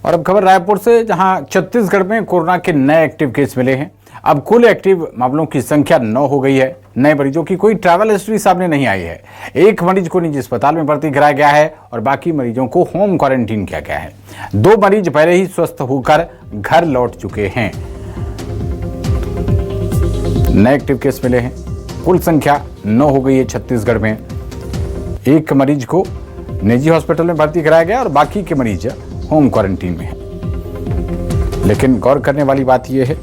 और अब खबर रायपुर से, जहां छत्तीसगढ़ में कोरोना के नए एक्टिव केस मिले हैं। अब कुल एक्टिव मामलों की संख्या 9 हो गई है। नए मरीजों की कोई ट्रैवल हिस्ट्री सामने नहीं आई है। एक मरीज को निजी अस्पताल में भर्ती कराया गया है और बाकी मरीजों को होम क्वारंटीन किया गया है। 2 मरीज पहले ही स्वस्थ होकर घर लौट चुके हैं। नए एक्टिव केस मिले हैं। कुल संख्या 9 हो गई है छत्तीसगढ़ में। एक मरीज को निजी हॉस्पिटल में भर्ती कराया गया और बाकी के मरीज होम क्वारंटीन में हैं। लेकिन गौर करने वाली बात यह है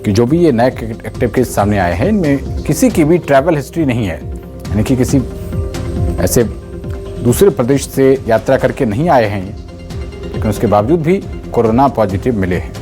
कि जो भी ये नए एक्टिव केस सामने आए हैं, इनमें किसी की भी ट्रैवल हिस्ट्री नहीं है, यानी कि किसी ऐसे दूसरे प्रदेश से यात्रा करके नहीं आए हैं ये, लेकिन उसके बावजूद भी कोरोना पॉजिटिव मिले हैं।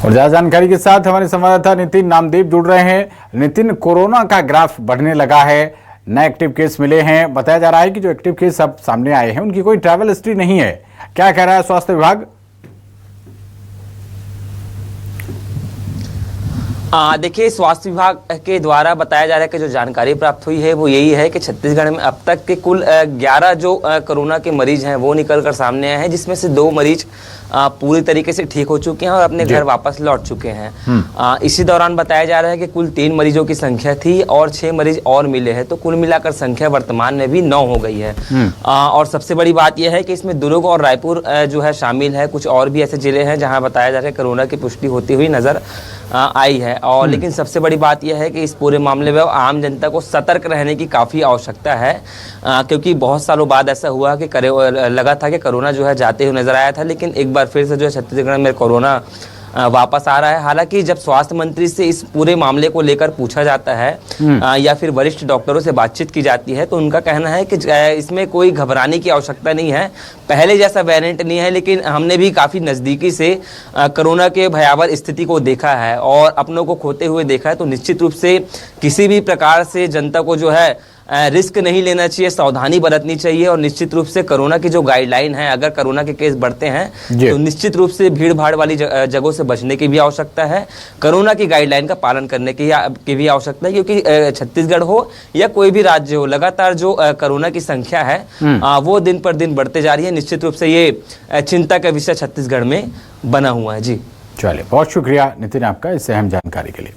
और ज्यादा जानकारी के साथ हमारे संवाददाता नितिन नामदेव जुड़ रहे हैं। नितिन, कोरोना का ग्राफ बढ़ने लगा है, नए एक्टिव केस मिले हैं। बताया जा रहा है कि जो एक्टिव केस अब सामने आए हैं उनकी कोई ट्रैवल हिस्ट्री नहीं है। क्या कह रहा है स्वास्थ्य विभाग? देखिए, स्वास्थ्य विभाग के द्वारा बताया जा रहा है कि जो जानकारी प्राप्त हुई है वो यही है कि छत्तीसगढ़ में अब तक के कुल 11 जो कोरोना के मरीज हैं वो निकल कर सामने आए हैं, जिसमें से 2 मरीज पूरी तरीके से ठीक हो चुके हैं और अपने घर वापस लौट चुके हैं। इसी दौरान बताया जा रहा है कि कुल 3 मरीजों की संख्या थी और 6 मरीज और मिले हैं, तो कुल मिलाकर संख्या वर्तमान में भी 9 हो गई है। और सबसे बड़ी बात यह है कि इसमें दुर्ग और रायपुर जो है शामिल है। कुछ और भी ऐसे जिले हैं जहाँ बताया जा रहा है कोरोना की पुष्टि होती हुई नजर आई है। और लेकिन सबसे बड़ी बात यह है कि इस पूरे मामले में आम जनता को सतर्क रहने की काफ़ी आवश्यकता है, क्योंकि बहुत सालों बाद ऐसा हुआ कि लगा था कि कोरोना जो है जाते हुए नजर आया था, लेकिन एक बार फिर से जो है छत्तीसगढ़ में कोरोना वापस आ रहा है। हालांकि जब स्वास्थ्य मंत्री से इस पूरे मामले को लेकर पूछा जाता है या फिर वरिष्ठ डॉक्टरों से बातचीत की जाती है, तो उनका कहना है कि इसमें कोई घबराने की आवश्यकता नहीं है, पहले जैसा वेरिएंट नहीं है, लेकिन हमने भी काफ़ी नज़दीकी से कोरोना के भयावह स्थिति को देखा है और अपनों को खोते हुए देखा है। तो निश्चित रूप से किसी भी प्रकार से जनता को जो है रिस्क नहीं लेना चाहिए, सावधानी बरतनी चाहिए। और निश्चित रूप से कोरोना की जो गाइडलाइन है, अगर कोरोना के केस बढ़ते हैं तो निश्चित रूप से भीड़ भाड़ वाली जगहों से बचने की भी आवश्यकता है। कोरोना की गाइडलाइन का पालन करने की भी आवश्यकता है, क्योंकि छत्तीसगढ़ हो या कोई भी राज्य हो, लगातार जो कोरोना की संख्या है वो दिन पर दिन बढ़ते जा रही है। निश्चित रूप से ये चिंता का विषय छत्तीसगढ़ में बना हुआ है। जी चलिए, बहुत शुक्रिया नितिन आपका इस अहम जानकारी के लिए।